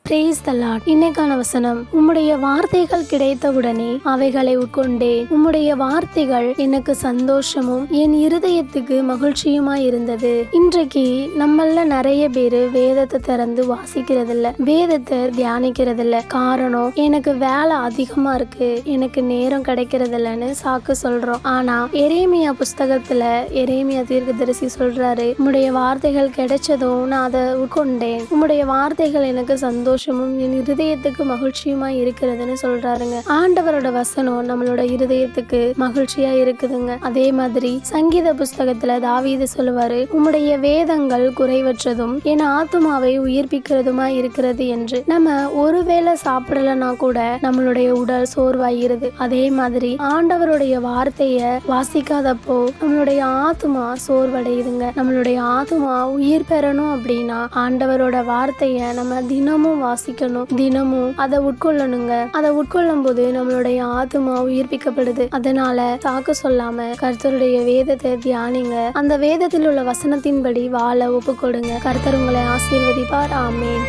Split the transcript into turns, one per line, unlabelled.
Praise the Lord. இன்னைக்கான வசனம், உம்முடைய வார்த்தைகள் கிடைத்தவுடனே அவைகளை உட்கொண்டேன். உம்முடைய வார்த்தைகள் எனக்கு சந்தோஷமும் என் இருதயத்துக்கு மகிழ்ச்சியுமாய் இருந்தது. இன்றைக்கு நம்மள நிறைய பேரு வேதத்தை திறந்து வாசிக்கிறதில்ல, வேதத்தை தியானிக்கிறதில்ல. காரணம், எனக்கு வேலை அதிகமா இருக்கு, எனக்கு நேரம் கிடைக்கிறதில்லன்னு சாக்கு சொல்றோம். ஆனா எரேமியா புஸ்தகத்துல எரேமியா தீர்க்கதரிசி சொல்றாரு, உம்முடைய வார்த்தைகள் கிடைச்சதும் நான் அதை உட்கொண்டேன். உம்முடைய வார்த்தைகள் எனக்கு சந்தோஷமும் என் இருதயத்துக்கு மகிழ்ச்சியுமா இருக்கிறதுன்னு சொல்றாருங்க. ஆண்டவரோட வசனம் நம்மளோட இருதயத்துக்கு மகிழ்ச்சியா இருக்குதுங்க. அதே மாதிரி சங்கீத புஸ்தகத்துல தாவீது சொல்லுவாரு, உம்முடைய வேதங்கள் குறைவற்றதும் என் ஆத்துமாவை உயிர்ப்பிக்கிறதுமா இருக்கிறது என்று. நம்ம ஒருவேளை சாப்பிடலன்னா கூட நம்மளுடைய உடல் சோர்வாயிருது. அதே மாதிரி ஆண்டவருடைய வார்த்தைய வாசிக்காதப்போ நம்மளுடைய ஆத்துமா சோர்வடையுதுங்க. நம்மளுடைய ஆத்துமா உயிர் பெறணும் அப்படின்னா ஆண்டவரோட வார்த்தைய நம்ம தினமும் வாசிக்கணும், தினமும் அதை உட்கொள்ளணுங்க. அதை உட்கொள்ளும் போது நம்மளுடைய ஆத்துமா உயிர்ப்பிக்கப்படுது. அதனால சாக்கு சொல்லாம கர்த்தருடைய வேதத்தை தியானிங்க. அந்த வேதத்தில் உள்ள வசனத்தின்படி வாழ ஒப்புக்கொடுங்க. கர்த்தர் உங்களை ஆசீர்வதிப்பார். ஆமென்.